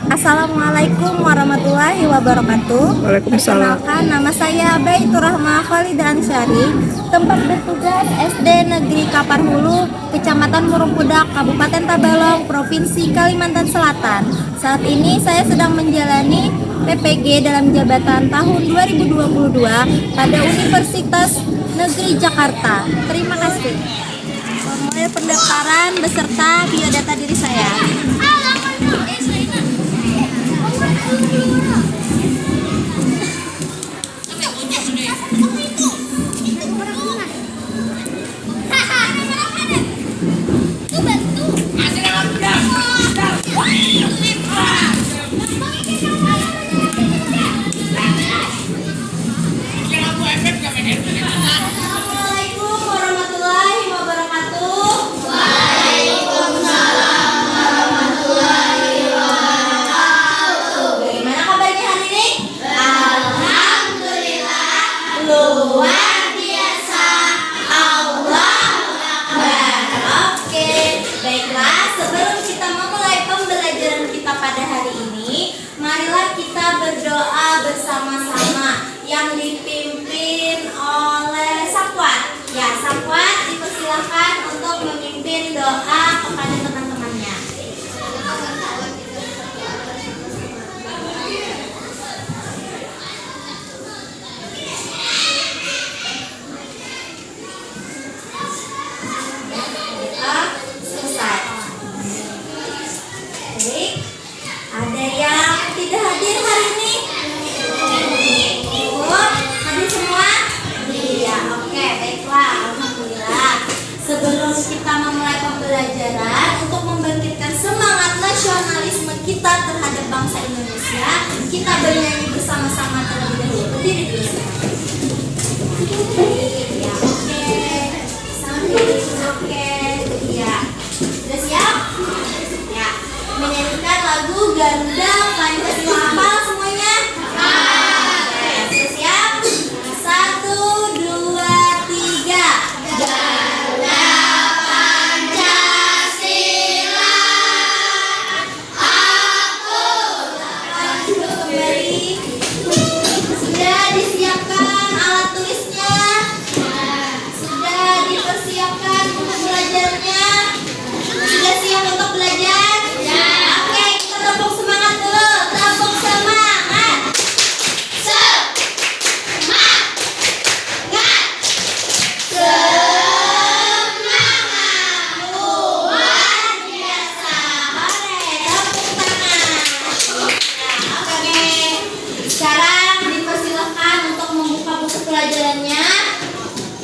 Assalamualaikum warahmatullahi wabarakatuh. Waalaikumsalam. Perkenalkan, nama saya Baitur Rahma Khalidah Ansyari. Tempat bertugas SD Negeri Kaparhulu, Kecamatan Murungkudak, Kabupaten Tabalong, Provinsi Kalimantan Selatan. Saat ini saya sedang menjalani PPG dalam jabatan tahun 2022 pada Universitas Negeri Jakarta. Terima kasih. Formulir pendaftaran beserta biodata diri saya. Assalamualaikum warahmatullahi wabarakatuh. Waalaikumsalam warahmatullahi wabarakatuh. Bagaimana kabarnya hari ini? Alhamdulillah, luar biasa. Allahu Akbar. Oke, baiklah. Sebelum kita memulai pembelajaran kita pada hari ini, marilah kita berdoa bersama-sama yang dipimpin oleh Safwan. Ya, Safwan dipersilahkan untuk memimpin doa kepada teman-temannya. Selesai. Baik. Ada yang tidak hadir hari ini? Hadir semua? Iya, oke, baiklah. Alhamdulillah. Sebelum kita memulai pembelajaran, untuk membangkitkan semangat nasionalisme kita terhadap bangsa Indonesia, kita bernyanyi bersama-sama terlebih dahulu. Berdiri dulu. Ya, oke. Sambil, oke. Ya. Sudah siap? Ya. Menyanyikan lagu Garuda Pancasila. Hafal semuanya?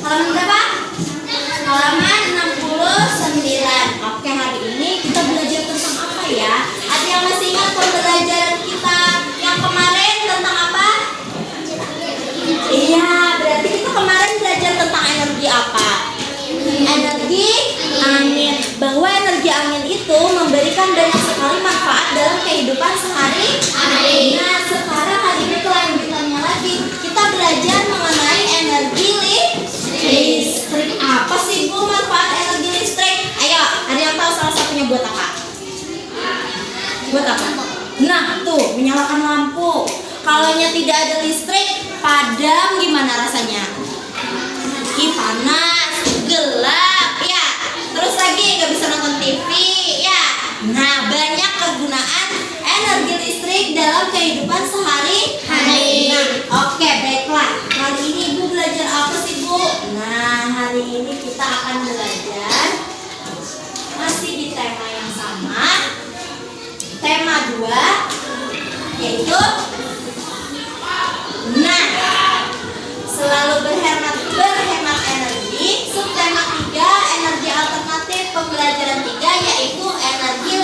Halaman berapa? Halaman 69. Oke, hari ini kita belajar tentang apa ya? Ada yang masih ingat pembelajaran kita yang kemarin tentang apa? Iya, berarti kita kemarin belajar tentang energi apa? Energi angin. Bahwa energi angin itu memberikan banyak sekali manfaat dalam kehidupan sehari-hari. Nah, sekarang hari ini kelanjutannya lagi. Kita belajar mengenai energi listrik. Apa sih Bu manfaat energi listrik? Ayo, ada yang tahu salah satunya buat apa? Buat apa? Nah, tuh, menyalakan lampu. Kalaunya tidak ada listrik, padam gimana rasanya? Panas, gelap, ya. Terus lagi nggak bisa nonton TV, ya. Nah, banyak kegunaan energi listrik dalam kehidupan sehari-hari. Nah, oke, baiklah. Hari ini Ibu belajar apa sih, Bu? Nah, hari ini kita akan belajar masih di tema yang sama. Tema 2 yaitu selalu berhemat energi. Subtema 3 energi alternatif. Pembelajaran 3 yaitu energi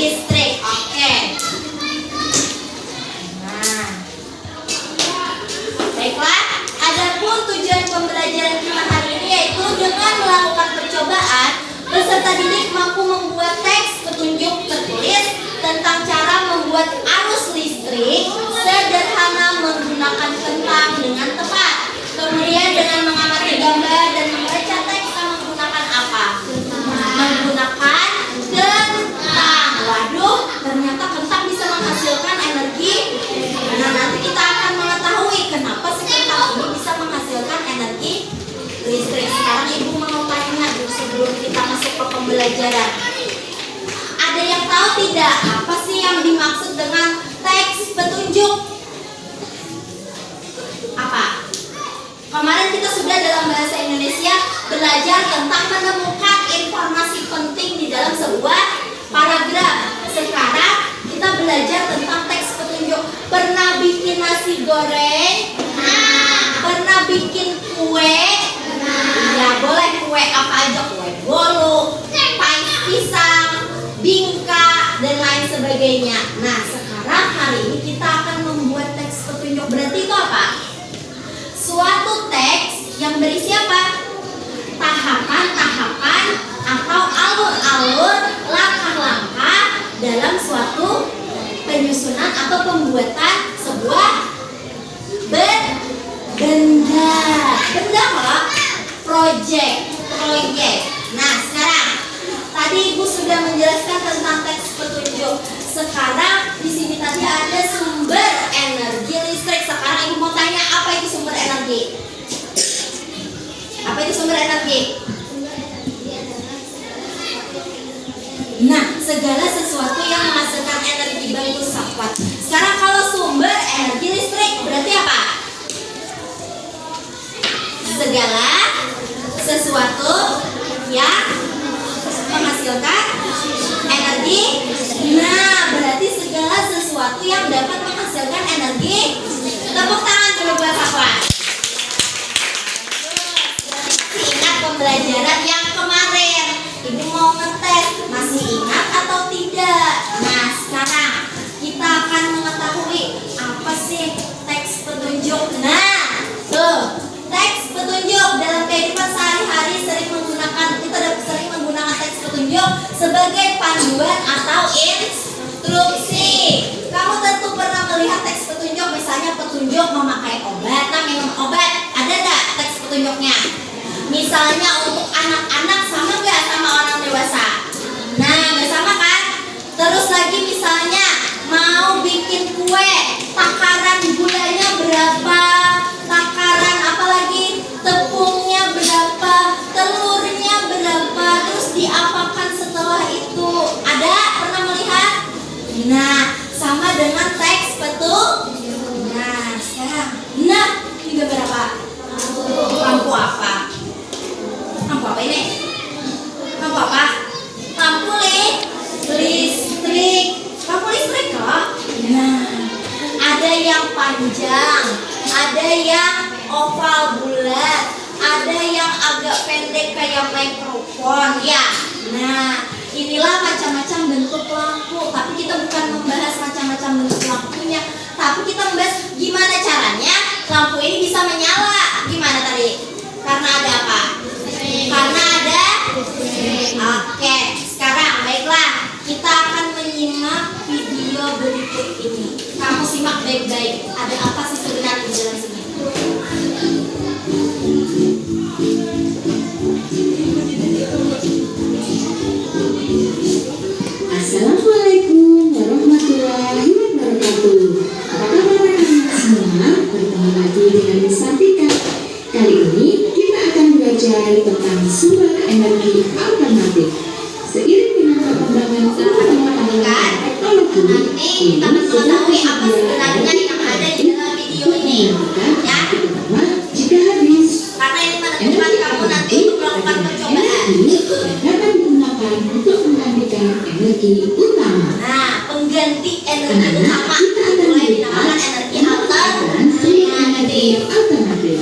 listrik. Oke. Nah, baiklah. Adapun tujuan pembelajaran kita hari ini yaitu dengan melakukan percobaan, peserta didik mampu membuat teks petunjuk tertulis tentang cara membuat arus listrik pembelajaran. Ada yang tahu tidak apa sih yang dimaksud dengan teks petunjuk? Apa? Kemarin kita sudah dalam bahasa Indonesia belajar tentang menemukan informasi penting di dalam sebuah paragraf. Sekarang kita belajar tentang teks petunjuk. Pernah bikin nasi goreng? Pernah bikin kue? Ya boleh, kue apa aja, kue bolu, pie pisang, bingka, dan lain sebagainya. Nah, sekarang hari ini kita akan membuat teks petunjuk. Berarti itu apa? Suatu teks yang berisi apa? Tahapan-tahapan atau alur-alur, langkah-langkah dalam suatu penyusunan atau pembuatan sebuah benda. Benda apa? Proyek. Nah, sekarang tadi Ibu sudah menjelaskan tentang teks petunjuk. Sekarang di sini tadi ada sumber energi listrik. Sekarang Ibu mau tanya, apa itu sumber energi? Apa itu sumber energi? Nah, segala sesuatu yang menghasilkan energi bagus sahabat. Sekarang kalau sumber energi listrik berarti apa? Segala sesuatu yang menghasilkan energi. Nah, berarti segala sesuatu yang dapat menghasilkan energi. Tepuk tangan dulu buat sahabat. Ingat pembelajaran yang kemarin. Ibu mau ngetes, masih ingat atau tidak? Nah, sekarang kita akan mengetahui apa sih teks petunjuk. Nah, tuh, teks petunjuk dalam kehidupan sehari-hari kita sering menggunakan teks petunjuk sebagai panduan atau instruksi. Kamu tentu pernah melihat teks petunjuk, misalnya petunjuk memakai obat, minum obat. Ada nggak teks petunjuknya? Misalnya untuk anak-anak sama nggak sama orang dewasa? Nah, nggak sama kan? Terus lagi misalnya mau bikin kue, takaran gulanya berapa? Takaran apalagi? Tepungnya berapa? Telurnya berapa? Terus diapakan setelah itu? Ada? Pernah melihat? Nah, sama dengan teks petunjuk. Nah, sekarang. Nah, ini gambar apa? Lampu apa? Lampu apa ini? Lampu apa? Lampu listrik. Lampu listrik kok? Nah, ada yang panjang, ada yang oval bulat, ada yang agak pendek kayak mikrofon ya. Nah, inilah macam-macam bentuk lampu. Tapi kita bukan membahas macam-macam bentuk lampunya, tapi kita membahas gimana caranya lampu ini bisa menyala. Gimana tadi? Karena ada apa? Karena ada. Oke, sekarang baiklah, kita akan menyimak video berikut ini. Kamu simak baik-baik. Ada apa sih sebenarnya di dalam sini? Assalamualaikum warahmatullahi wabarakatuh. Apa kabar anak-anak semua? Bertemu lagi dengan Miss Sartika. Kali ini kita akan belajar tentang sumber energi alternatif. Seiring dengan perkembangan pengetahuan teknologi, Nanti kita mengetahui apa sebenarnya yang ada di dalam video ini. Ya, jika habis karena ini menentukan kamu nanti untuk melakukan percobaan. dapat digunakan untuk menggantikan energi utama. Nah, pengganti energi utama mulai dinamakan energi alternatif. Alternatif.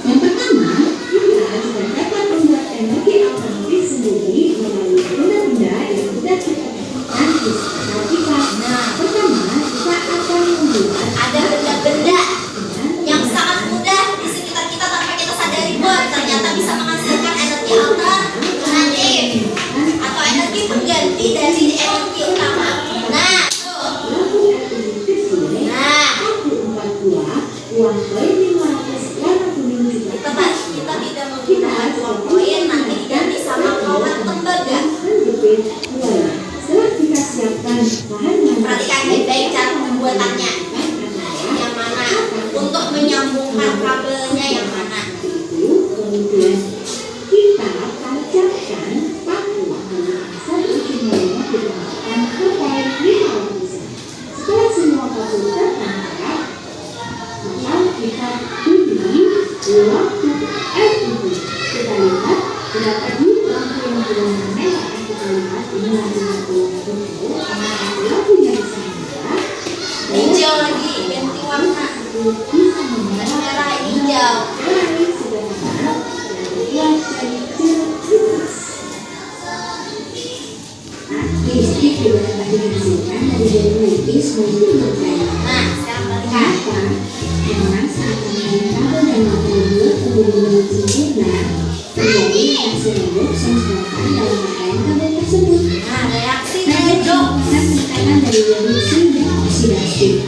Yang pertama, kita sudah dapat membuat energi alternatif sendiri melalui benda-benda yang sudah kita temukan di sekitar kita. Nah, Pertama, kita akan membuat ada benda-benda yang sangat mudah di sekitar kita tanpa kita sadari bahwa ternyata bisa menghasilkan energi alternatif atau energi pengganti dari energi utama. Nah, tuh. Nah, uang koin 500 warna kuning juga kita tidak menggunakan uang koin, nanti diganti sama kawan tembaga. Setelah kita siapkan bahan-bahan, Perhatikan baik-baik cara pembuatannya. Yang mana? Untuk menyambungkan kabelnya yang mana? kemudian kita tancapkan paku. tersebut bisa membuat merah hijau. lain sederhana dan terbuat dari jeruk nipis. Listrik juga dapat dihasilkan dari jeruk nipis maupun berkayu. Nah, sekarang balikan. Kenapa? Karena saat rangkaian kabel dan mata dibuat menjadi bentuk sempurna, terjadi reaksi redoks yang disebabkan dalam rangkaian kabel tersebut. Nah, reaksi Redoks redoks. merupakan penekanan dari reduksi dan oksidasi,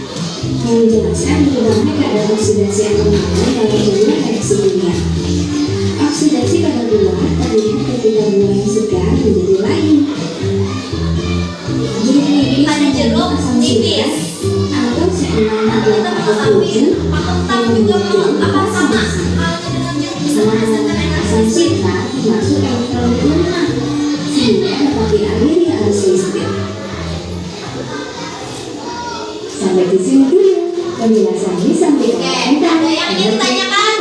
yang menjelaskan berubahnya keadaan oksidasi atau mata dalam sebuah reaksi kimia. Oksidasi pada buah terlihat ketika buah yang segar menjadi layu. Jeruk nipis Pada jeruk asam nipis. atau seimbang Kita mengetahui pakem juga apa sama halnya dengan jeruk bisa menghasilkan energi asam listrik. citra termasuk elektrolit lemah sehingga dapat dialiri arus listrik. Sampai di sini dulu penjelasannya sampai Oke, ada yang ingin ditanyakan?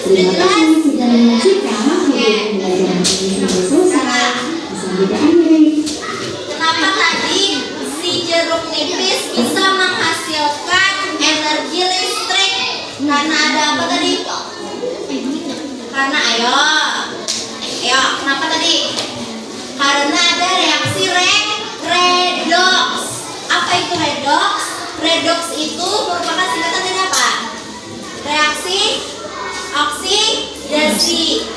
Terima kasih sudah menyaksikan video pembelajaran ini sampai selesai. Sampai akhir. Kenapa tadi si jeruk nipis bisa menghasilkan energi listrik? Karena ada apa tadi? Karena ayo, kenapa tadi? Karena ada reaksi redoks. Apa itu redoks? Redoks itu merupakan singkatan dari apa? Reaksi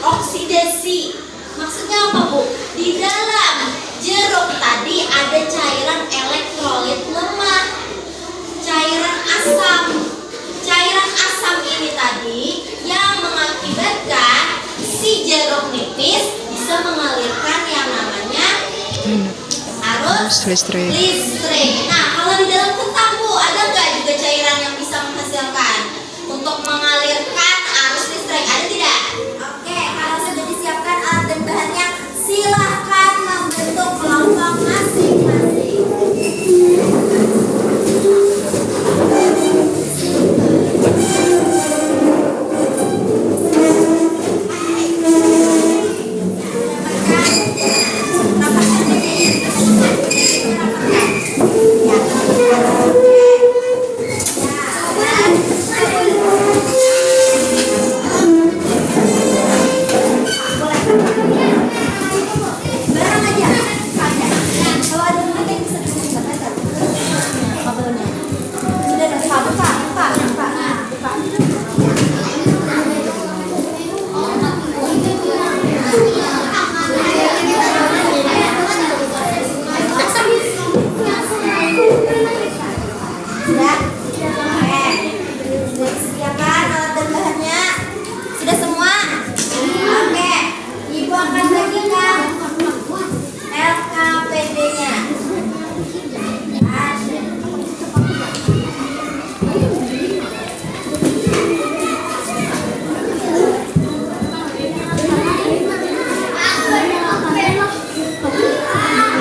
oksidasi. Maksudnya apa, Bu? Di dalam jeruk tadi ada cairan elektrolit lemah, cairan asam. Cairan asam ini tadi yang mengakibatkan si jeruk nipis bisa mengalirkan yang namanya arus Listrik. Nah, kalau di dalam kentang, Bu, ada nggak juga cairan yang bisa menghasilkan untuk mengalirkan arus listrik? Ada tidak? Oke, kalau sudah disiapkan alat dan bahannya, silahkan membentuk kelompok masing-masing. Barang aja. Kalau ada mungkin bisa dibuka. Kabelnya. Sudah ada kabel, Pak. Sudah? Oke. Sudah disediakan alat dan bahannya? Sudah semua? Oke. Ibu akan bagikan LKPD-nya.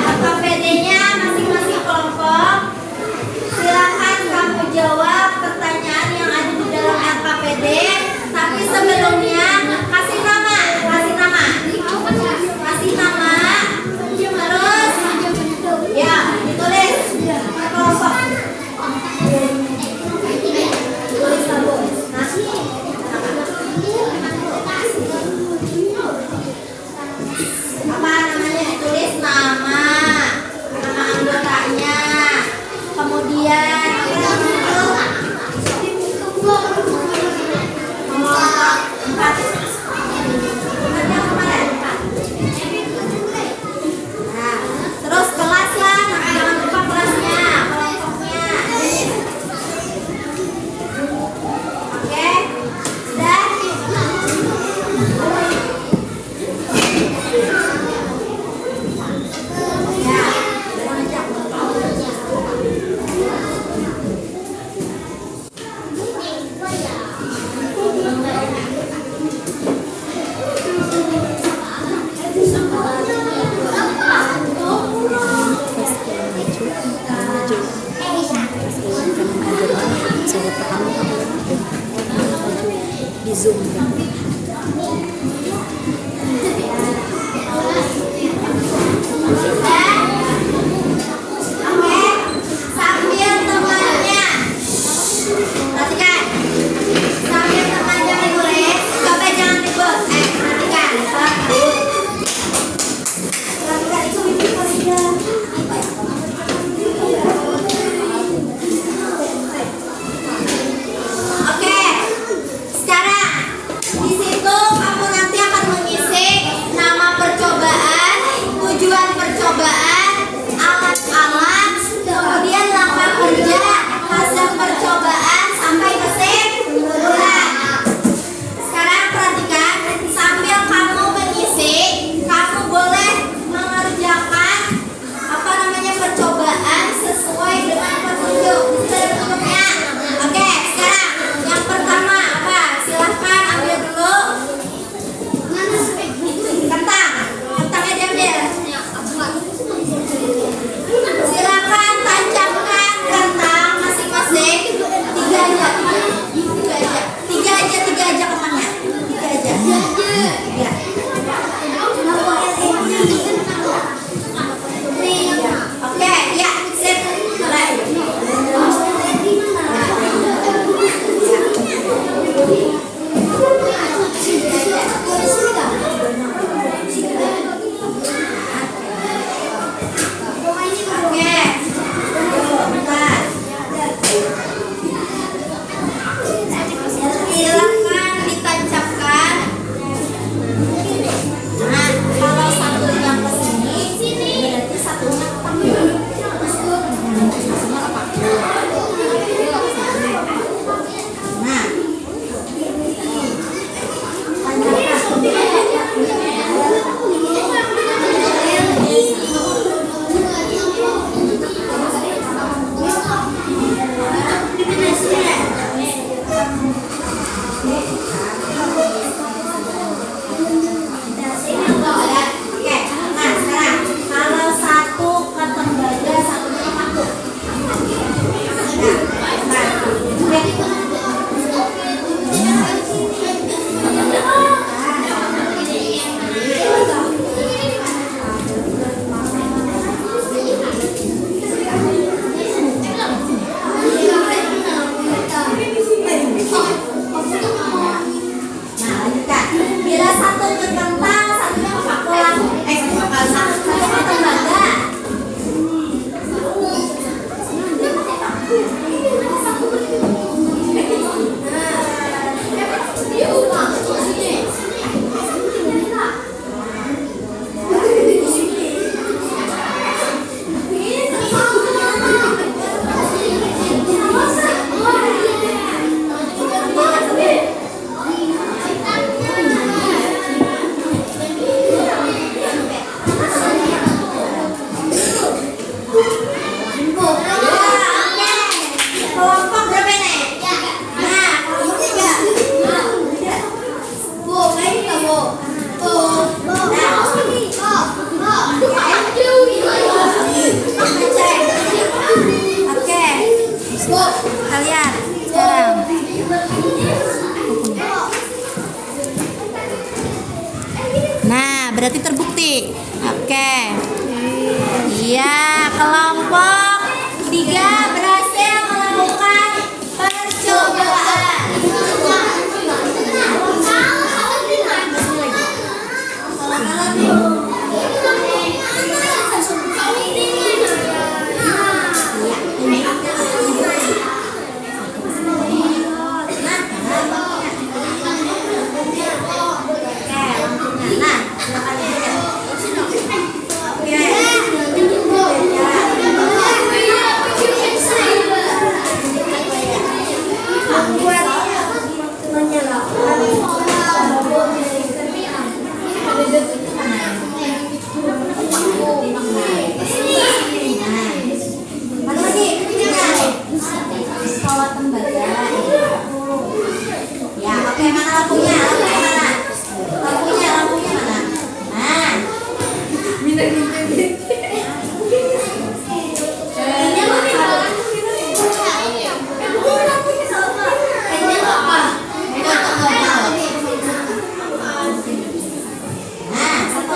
LKPD-nya masing-masing kelompok. Silakan kamu jawab pertanyaan yang ada di dalam LKPD. Tapi sebelumnya kasih nama. Terus ya ditulis per kelompok. Tulis tabu. Apa namanya? Ditulis nama anggotanya. Kemudian kelompok 4. Ada kemarin 4. Nah, terus kelas lah, jangan lupa kelasnya, kelompoknya. Oke, sudah. Ya, jangan ajak. Di Zoom. Oke, sambil temannya. Nanti berarti terbukti. Oke. Iya, kelompok 3 berhasil melakukan percobaan. Ya, oke, mana lampunya? Lampunya mana? Lampunya mana? Nah. Nah, satu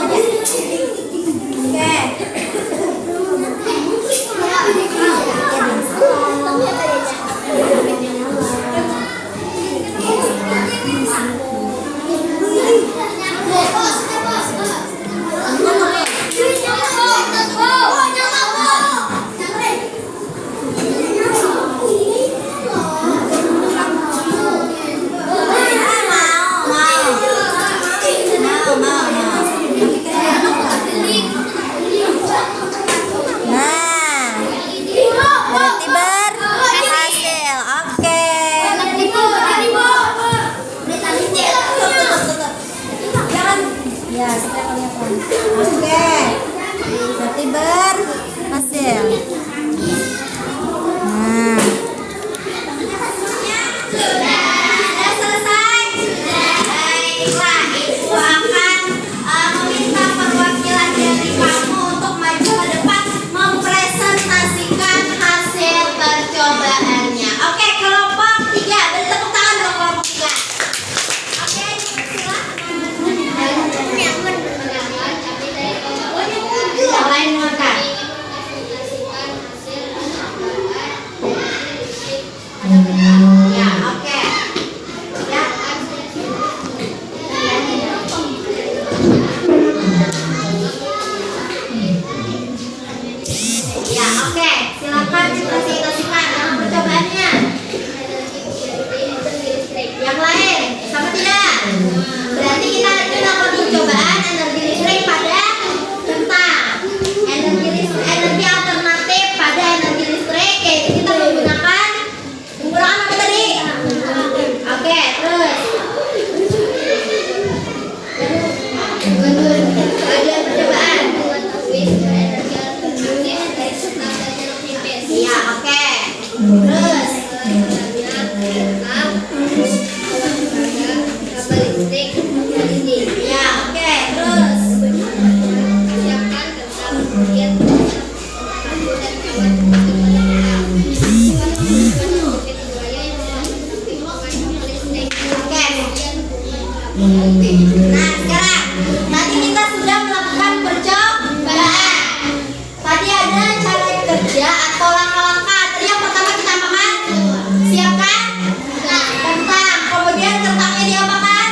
aja. Oke. Ya, kita kelihatan. Oke. Berarti berhasil. Nah. Sudah selesai. Baiklah, Ibu akan meminta perwakilan dari kamu untuk maju ke depan mempresentasikan hasil percobaannya. Oke, kelompok 3. Beri tepuk tangan dong kelompok 3. Oke, yang lain makan. Ya, oke. Ya. Ya, oke. Silakan dipresentasikan dalam percobaannya. Yang lain, sama tidak? Berarti kita melakukan percobaan energi listrik pada kentang. Energi alternatif pada energi listrik, yaitu kita menggunakan apa tadi? Oke, terus ada percobaan. Iya, oke. Terus ya, oke. Terus nah, sekarang tadi kita sudah melakukan percobaan. Tadi ada cara kerja atau langkah-langkah. Tadi yang pertama kita apakan? Siapkan kentang. Kemudian kentangnya diapakan?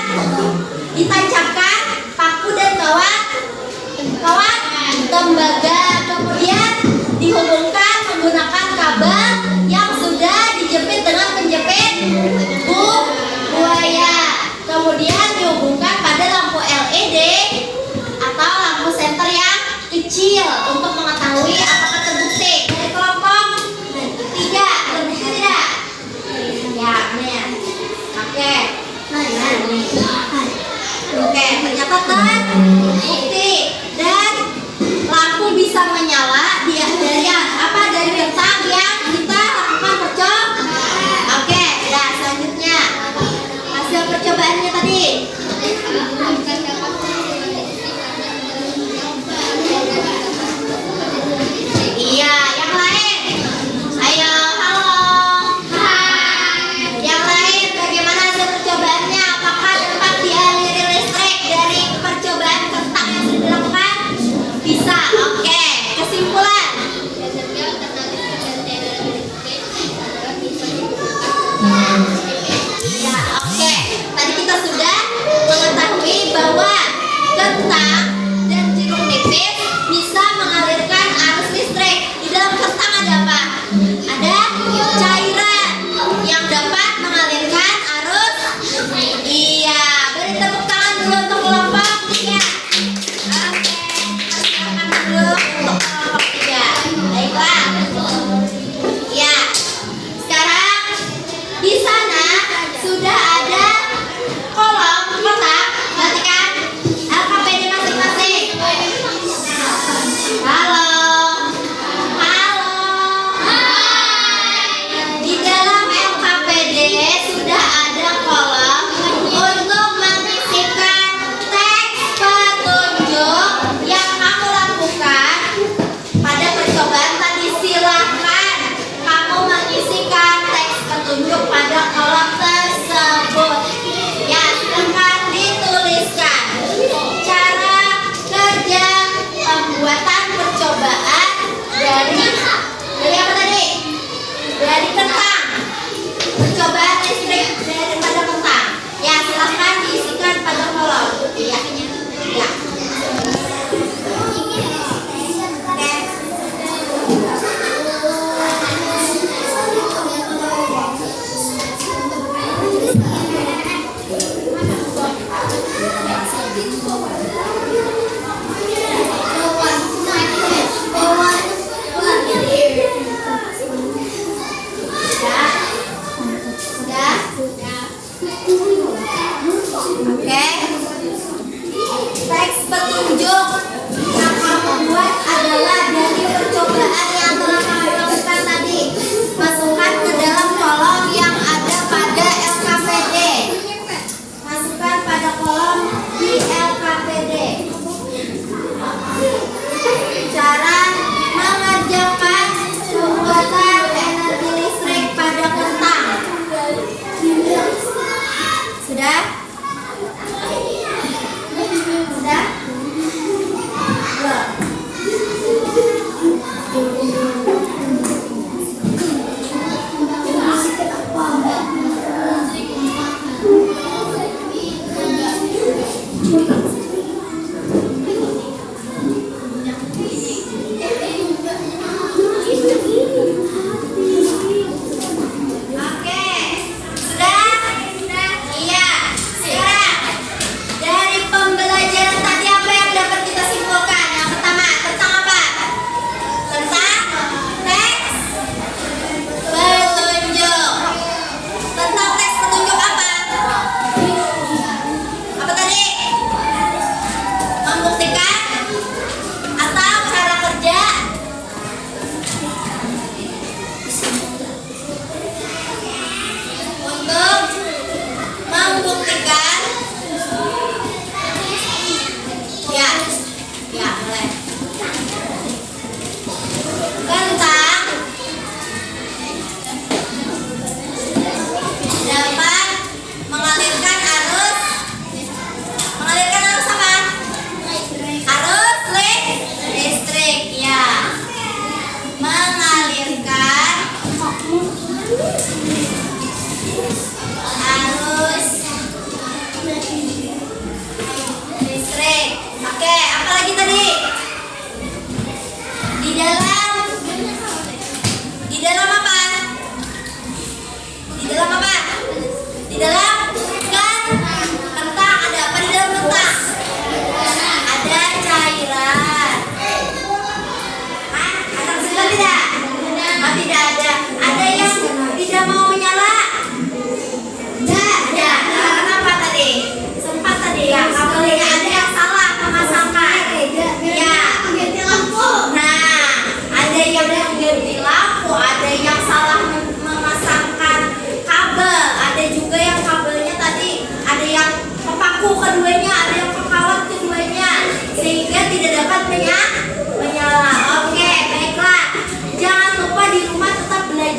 Ditancapkan paku dan kawat tembaga. Kemudian dihubungkan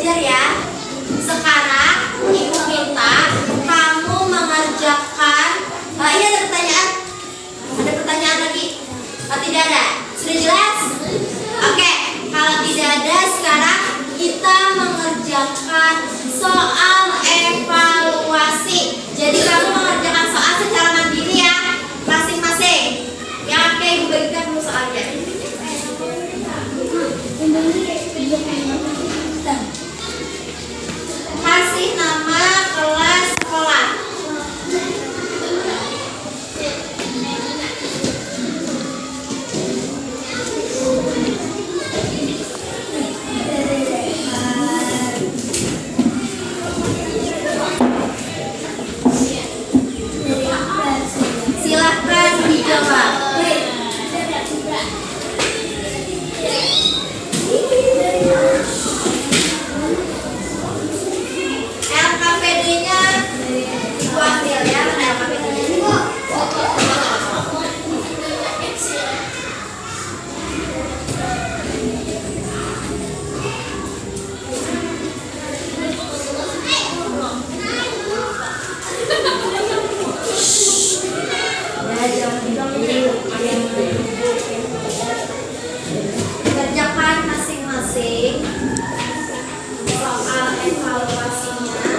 belajar ya. Sekarang ibu minta kamu mengerjakan. Ini ada pertanyaan? Ada pertanyaan lagi? Tidak ada? Sudah jelas? Oke, kalau tidak ada, sekarang kita mengerjakan soal evaluasi. Jadi kamu mengerjakan soal secara mandiri ya, masing-masing. Ya, oke, ibu bagikan dulu soalnya. Kasih nama kelas sekolah. Silahkan dijawab. LKPD-nya ibu ambil ya, LKPD-nya. Kerjakan masing-masing soal evaluasinya.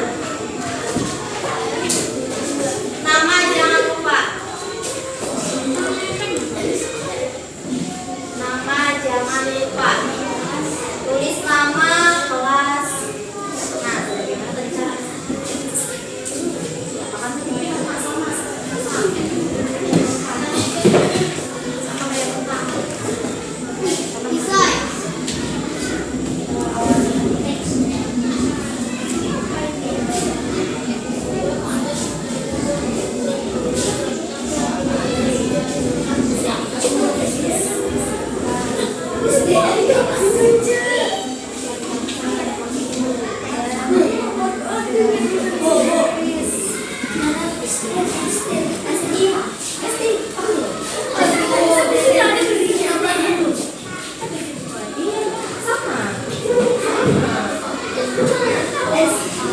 Nama jangan lupa. Nama jangan lupa. Tulis nama kelas. Nah, bagaimana tadi cara? Akan sama kayak tentang. Bisa.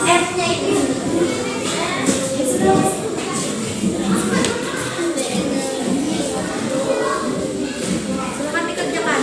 F-nya itu silakan dikerjakan.